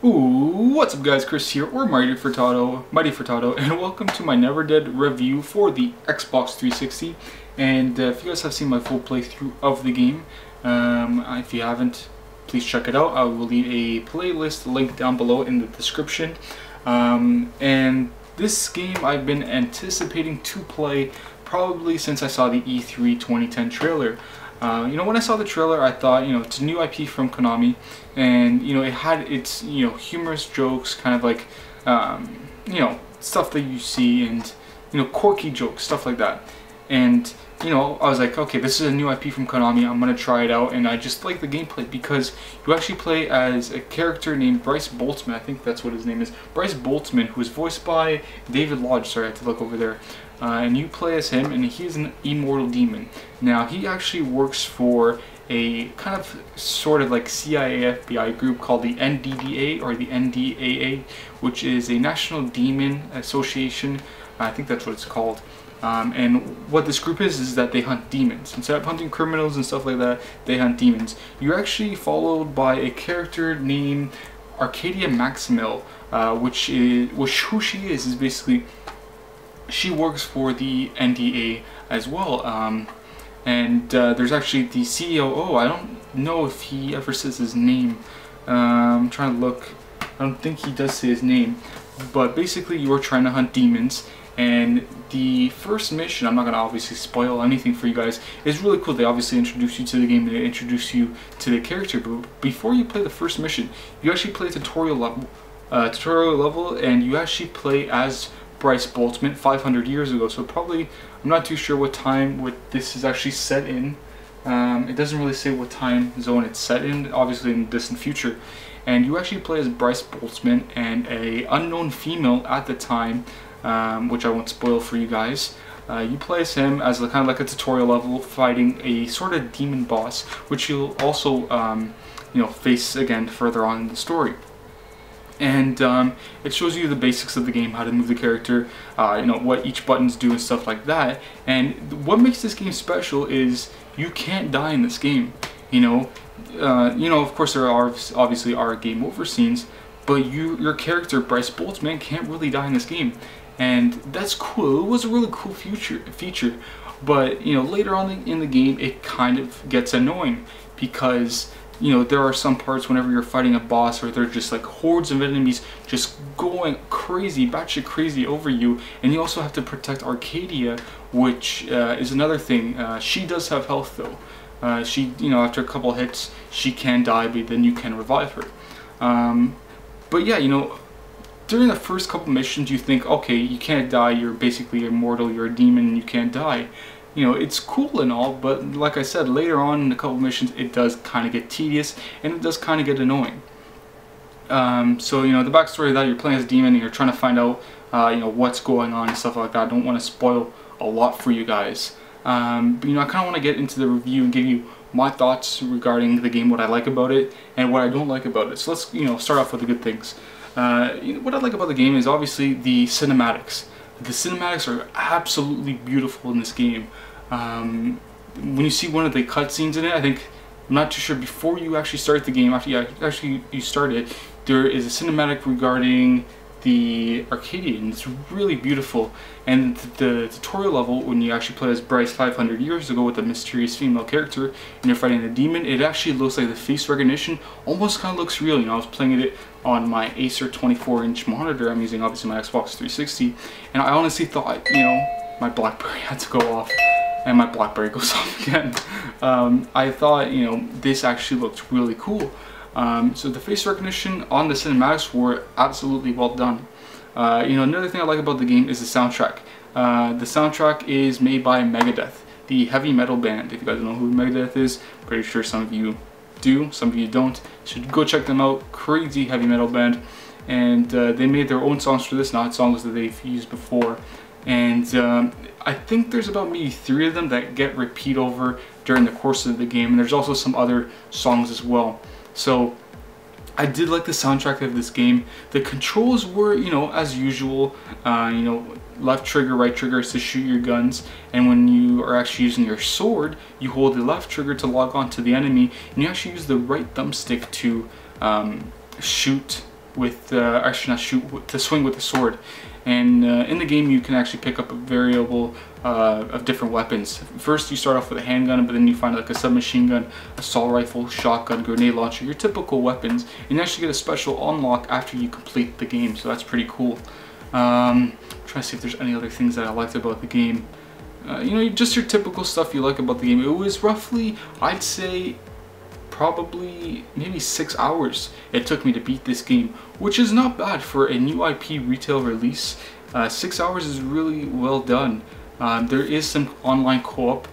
Ooh, what's up guys, Chris here, or Mighty Furtado, and welcome to my Never Dead review for the Xbox 360. And if you guys have seen my full playthrough of the game, if you haven't, please check it out. I will leave a playlist link down below in the description. And this game I've been anticipating to play probably since I saw the E3 2010 trailer. When I saw the trailer, I thought, it's a new IP from Konami, and, it had its, humorous jokes, kind of like, stuff that you see, and, quirky jokes, stuff like that. And, I was like, okay, this is a new IP from Konami, I'm gonna try it out, and I just like the gameplay because you actually play as a character named Bryce Boltzmann. I think that's what his name is. Bryce Boltzmann, who is voiced by David Lodge. Sorry, I had to look over there. And you play as him, and he's an immortal demon. Now, he actually works for a kind of sort of like CIA FBI group called the NDDA or the NDAA, which is a National Demon Association. I think that's what it's called. And what this group is that they hunt demons. Instead of hunting criminals and stuff like that, they hunt demons. You're actually followed by a character named Arcadia Maximil, who she is basically, she works for the NDA as well. And there's actually the COO. I don't know if he ever says his name. I'm trying to look. I don't think he does say his name. But basically, you are trying to hunt demons. And the first mission, I'm not going to obviously spoil anything for you guys, is really cool. They obviously introduce you to the game and they introduce you to the character. But before you play the first mission, you actually play a tutorial level, and you actually play as Bryce Boltzmann 500 years ago. So probably, I'm not too sure what time this is actually set in. It doesn't really say what time zone it's set in, obviously in the distant future. And you actually play as Bryce Boltzmann and a unknown female at the time, which I won't spoil for you guys. You play as him as kind of like a tutorial level, fighting a sort of demon boss, which you'll also face again further on in the story. And it shows you the basics of the game, how to move the character, what each buttons do and stuff like that. And what makes this game special is you can't die in this game. Of course there are obviously game over scenes, but your character Bryce Boltzmann can't really die in this game, and that's cool. It was a really cool feature, but later on in the game it kind of gets annoying because there are some parts whenever you're fighting a boss where they're just like hordes of enemies just going crazy, batshit crazy over you, and you also have to protect Arcadia, which is another thing. She does have health though. She, after a couple hits, she can die, but then you can revive her. But yeah, during the first couple missions, you think, okay, you can't die. You're basically immortal. You're a demon, and you can't die. It's cool and all, but like I said, later on in a couple missions, it does kind of get tedious, and it does kind of get annoying. So, the backstory of that, you're playing as a demon, and you're trying to find out, what's going on and stuff like that. I don't want to spoil a lot for you guys. But, I kind of want to get into the review and give you my thoughts regarding the game, what I like about it, and what I don't like about it. So let's, start off with the good things. What I like about the game is obviously the cinematics. The cinematics are absolutely beautiful in this game. When you see one of the cutscenes in it, I'm not too sure, before you actually start the game, after you start it, there is a cinematic regarding the Arcadia, and it's really beautiful. And the tutorial level, when you actually play as Bryce 500 years ago with a mysterious female character, and you're fighting a demon, it actually looks like the face recognition almost kind of looks real. I was playing it on my Acer 24-inch monitor. I'm using obviously my Xbox 360, and I honestly thought, my BlackBerry had to go off, and my BlackBerry goes off again. I thought, this actually looked really cool. So the face recognition on the cinematics were absolutely well done. Another thing I like about the game is the soundtrack. The soundtrack is made by Megadeth, the heavy metal band. If you guys don't know who Megadeth is, pretty sure some of you do, some of you don't. You should go check them out. Crazy heavy metal band. And they made their own songs for this, not songs that they've used before. And I think there's about maybe 3 of them that get repeat over during the course of the game. And there's also some other songs as well. So I did like the soundtrack of this game. The controls were, as usual, left trigger, right trigger is to shoot your guns, and when you are actually using your sword, you hold the left trigger to log on to the enemy, and you actually use the right thumbstick to shoot with, actually not shoot, to swing with the sword. And in the game you can actually pick up a variable of different weapons. First you start off with a handgun, but then you find like a submachine gun, assault rifle, shotgun, grenade launcher, your typical weapons. And you actually get a special unlock after you complete the game, so that's pretty cool. I'm trying to see if there's any other things that I liked about the game. You know, just your typical stuff you like about the game. It was roughly, I'd say, probably maybe 6 hours it took me to beat this game, which is not bad for a new IP retail release. 6 hours is really well done. There is some online co-op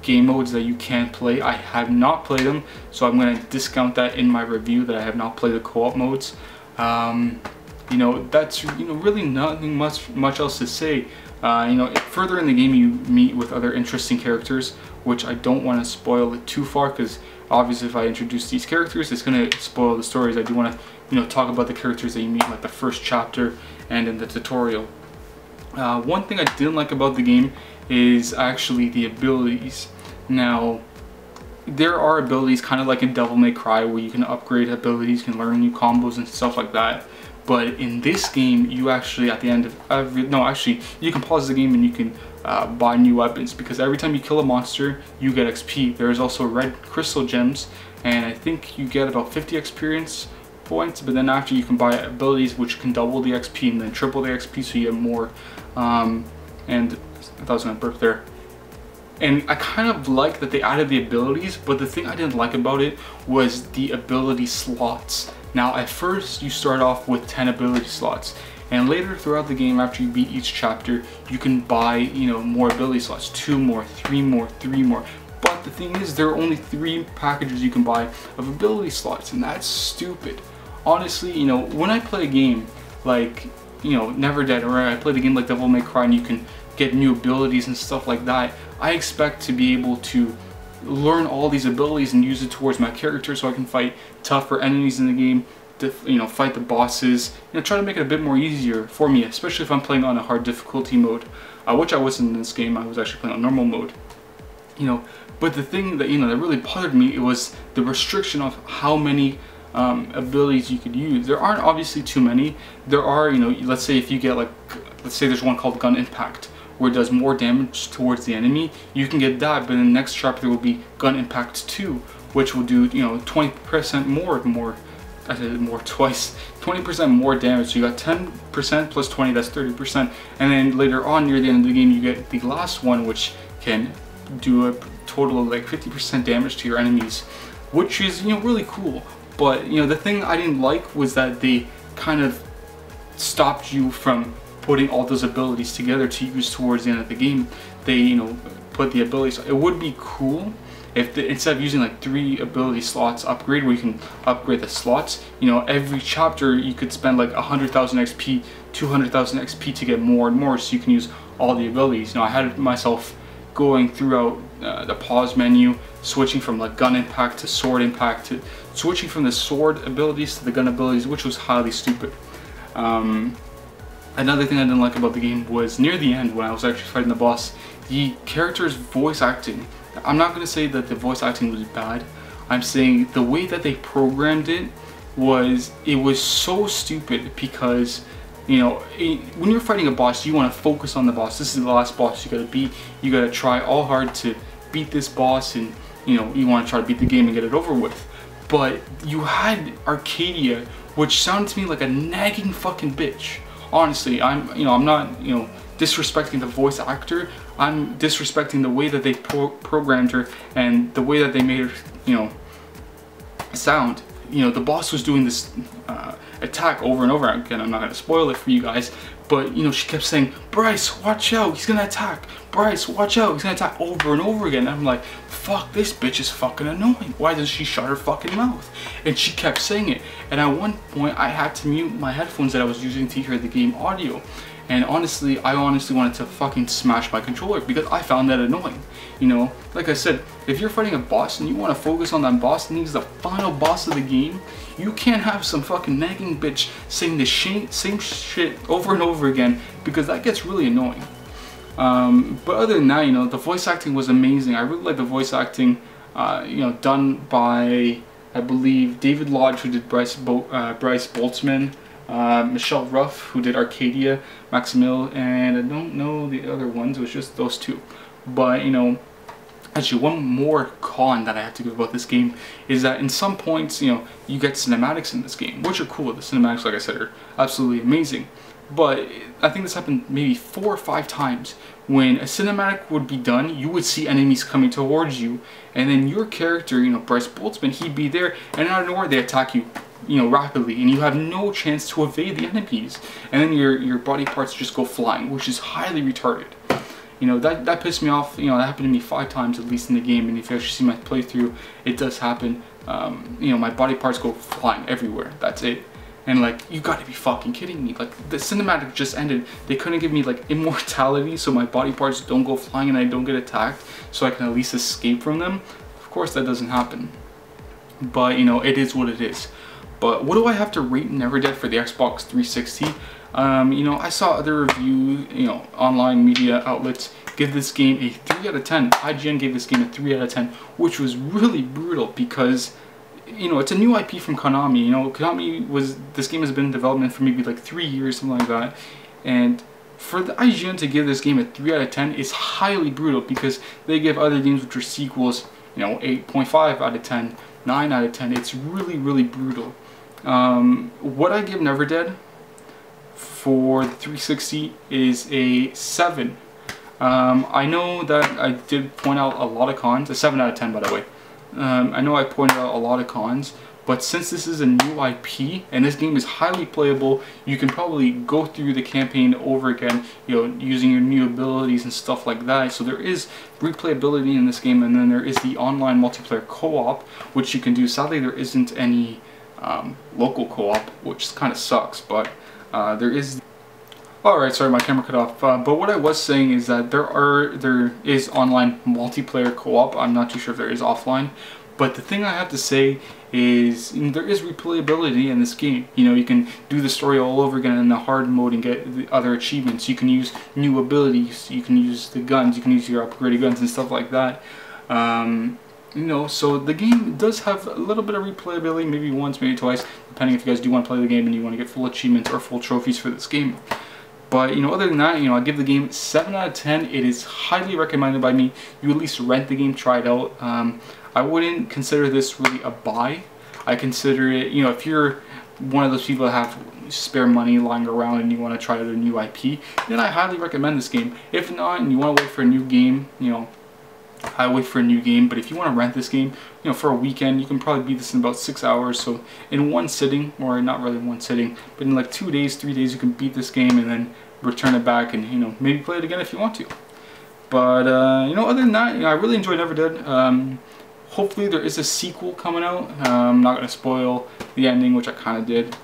game modes that you can play. I have not played them, so I'm going to discount that in my review that I have not played the co-op modes. You know, that's, you know, really nothing much else to say. You know, further in the game you meet with other interesting characters, which I don't want to spoil it too far, because obviously if I introduce these characters it's going to spoil the stories. I do want to, you know, talk about the characters that you meet in like the first chapter and in the tutorial. One thing I didn't like about the game is actually the abilities. Now, there are abilities kind of like in Devil May Cry where you can upgrade abilities, you can learn new combos and stuff like that. But in this game, you actually, at the end of every, no, actually, you can pause the game and you can buy new weapons, because every time you kill a monster, you get XP. There's also red crystal gems, and I think you get about 50 experience points, but then after you can buy abilities which can double the XP and then triple the XP, so you get more. And I thought I was gonna burp there. And I kind of like that they added the abilities, but the thing I didn't like about it was the ability slots. Now, at first you start off with 10 ability slots, and later throughout the game, after you beat each chapter, you can buy, you know, more ability slots, 2 more, 3 more, 3 more. But the thing is, there are only 3 packages you can buy of ability slots, and that's stupid. Honestly, you know, when I play a game like, you know, Never Dead, or I play the game like Devil May Cry and you can get new abilities and stuff like that, I expect to be able to learn all these abilities and use it towards my character so I can fight tougher enemies in the game, to, you know, fight the bosses, you know, try to make it a bit more easier for me, especially if I'm playing on a hard difficulty mode, which I wasn't in this game. I was actually playing on normal mode, you know. But the thing that, you know, that really bothered me, it was the restriction of how many abilities you could use. There aren't obviously too many. There are, you know, let's say if you get like, let's say there's one called Gun Impact, where it does more damage towards the enemy, you can get that, but in the next chapter will be Gun Impact 2, which will do, you know, 20% more, I said more twice, 20% more damage. So you got 10% plus 20, that's 30. And then later on, near the end of the game, you get the last one, which can do a total of like 50% damage to your enemies, which is, you know, really cool. But, you know, the thing I didn't like was that they kind of stopped you from putting all those abilities together to use towards the end of the game. They, you know, put the abilities. It would be cool if instead of using like 3 ability slots upgrade, where you can upgrade the slots, you know, every chapter you could spend like 100,000 XP, 200,000 XP to get more and more, so you can use all the abilities. You know, I had myself going throughout the pause menu, switching from like Gun Impact to Sword Impact, to switching from the sword abilities to the gun abilities, which was highly stupid. Another thing I didn't like about the game was near the end, when I was actually fighting the boss, the character's voice acting. I'm not going to say that the voice acting was bad. I'm saying the way that they programmed it was so stupid, because, you know, when you're fighting a boss, you want to focus on the boss. This is the last boss you got to beat. You got to try all hard to beat this boss, and, you know, you want to try to beat the game and get it over with. But you had Arcadia, which sounded to me like a nagging fucking bitch. Honestly, I'm not, you know, disrespecting the voice actor. I'm disrespecting the way that they programmed her and the way that they made her, you know, sound. You know, the boss was doing this attack over and over again. I'm not going to spoil it for you guys, but, you know, she kept saying, "Bryce, watch out, he's gonna attack. Bryce, watch out, he's gonna attack," over and over again. And I'm like, fuck, this bitch is fucking annoying. Why doesn't she shut her fucking mouth? And she kept saying it. And at one point, I had to mute my headphones that I was using to hear the game audio. And honestly, I honestly wanted to fucking smash my controller, because I found that annoying. You know, like I said, if you're fighting a boss and you want to focus on that boss and he's the final boss of the game, you can't have some fucking nagging bitch saying the same shit over and over again, because that gets really annoying. But other than that, you know, the voice acting was amazing. I really like the voice acting, you know, done by, I believe David Lodge, who did Bryce Boltzmann, Michelle Ruff, who did Arcadia, Maximil, and I don't know the other ones. It was just those two. But you know, actually, one more con that I have to give about this game is that in some points, you know, you get cinematics in this game, which are cool. The cinematics, like I said, are absolutely amazing. But I think this happened maybe 4 or 5 times. When a cinematic would be done, you would see enemies coming towards you, and then your character, you know, Bryce Boltzmann, he'd be there, and out of nowhere they attack you, you know, rapidly, and you have no chance to evade the enemies, and then your body parts just go flying, which is highly retarded. You know, that pissed me off. You know, that happened to me 5 times at least in the game, and if you actually see my playthrough, it does happen. You know, my body parts go flying everywhere. That's it. And like, you gotta be fucking kidding me. Like, the cinematic just ended. They couldn't give me like immortality so my body parts don't go flying and I don't get attacked, so I can at least escape from them. Of course that doesn't happen. But you know, it is what it is. But what do I have to rate Never Dead for the Xbox 360? You know, I saw other review, you know, online media outlets give this game a 3 out of 10. IGN gave this game a 3 out of 10, which was really brutal because, you know, it's a new IP from Konami. You know, this game has been in development for maybe like 3 years, something like that. And for the IGN to give this game a 3 out of 10 is highly brutal because they give other games which are sequels, you know, 8.5 out of 10, 9 out of 10. It's really, really brutal. What I give Never Dead for the 360 is a 7. I know that I did point out a lot of cons, a 7 out of 10 by the way. I know I pointed out a lot of cons, but since this is a new IP and this game is highly playable, you can probably go through the campaign over again, you know, using your new abilities and stuff like that. So there is replayability in this game, and then there is the online multiplayer co-op, which you can do. Sadly, there isn't any local co-op, which kind of sucks, but there is. Alright, sorry, my camera cut off. But what I was saying is that there is online multiplayer co-op. I'm not too sure if there is offline. But the thing I have to say is, you know, there is replayability in this game. You know, you can do the story all over again in the hard mode and get the other achievements. You can use new abilities. You can use the guns. You can use your upgraded guns and stuff like that. You know, so the game does have a little bit of replayability, maybe once, maybe twice, depending if you guys do want to play the game and you want to get full achievements or full trophies for this game. But, you know, other than that, you know, I give the game 7 out of 10. It is highly recommended by me. You at least rent the game, try it out. I wouldn't consider this really a buy. I consider it, you know, if you're one of those people that have spare money lying around and you want to try out a new IP, then I highly recommend this game. If not, and you want to wait for a new game, you know, I wait for a new game. But if you want to rent this game, you know, for a weekend, you can probably beat this in about 6 hours. So in one sitting, or not really in one sitting, but in like 2 days, 3 days, you can beat this game and then return it back and, you know, maybe play it again if you want to. But you know, other than that, you know, I really enjoyed Never Dead. Hopefully there is a sequel coming out. I'm not going to spoil the ending, which I kind of did.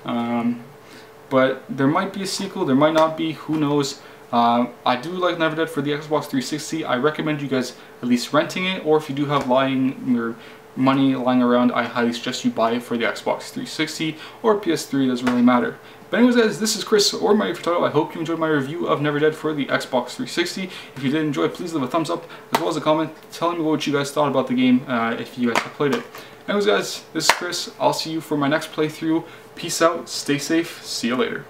But there might be a sequel, there might not be, who knows. I do like Never Dead for the Xbox 360. I recommend you guys at least renting it, or if you do have your money lying around, I highly suggest you buy it for the Xbox 360 or PS3, doesn't really matter. But anyways guys, this is Chris or Mighty Furtado. I hope you enjoyed my review of Never Dead for the Xbox 360. If you did enjoy, please leave a thumbs up as well as a comment telling me what you guys thought about the game if you guys have played it. Anyways guys, this is Chris. I'll see you for my next playthrough. Peace out, stay safe, see you later.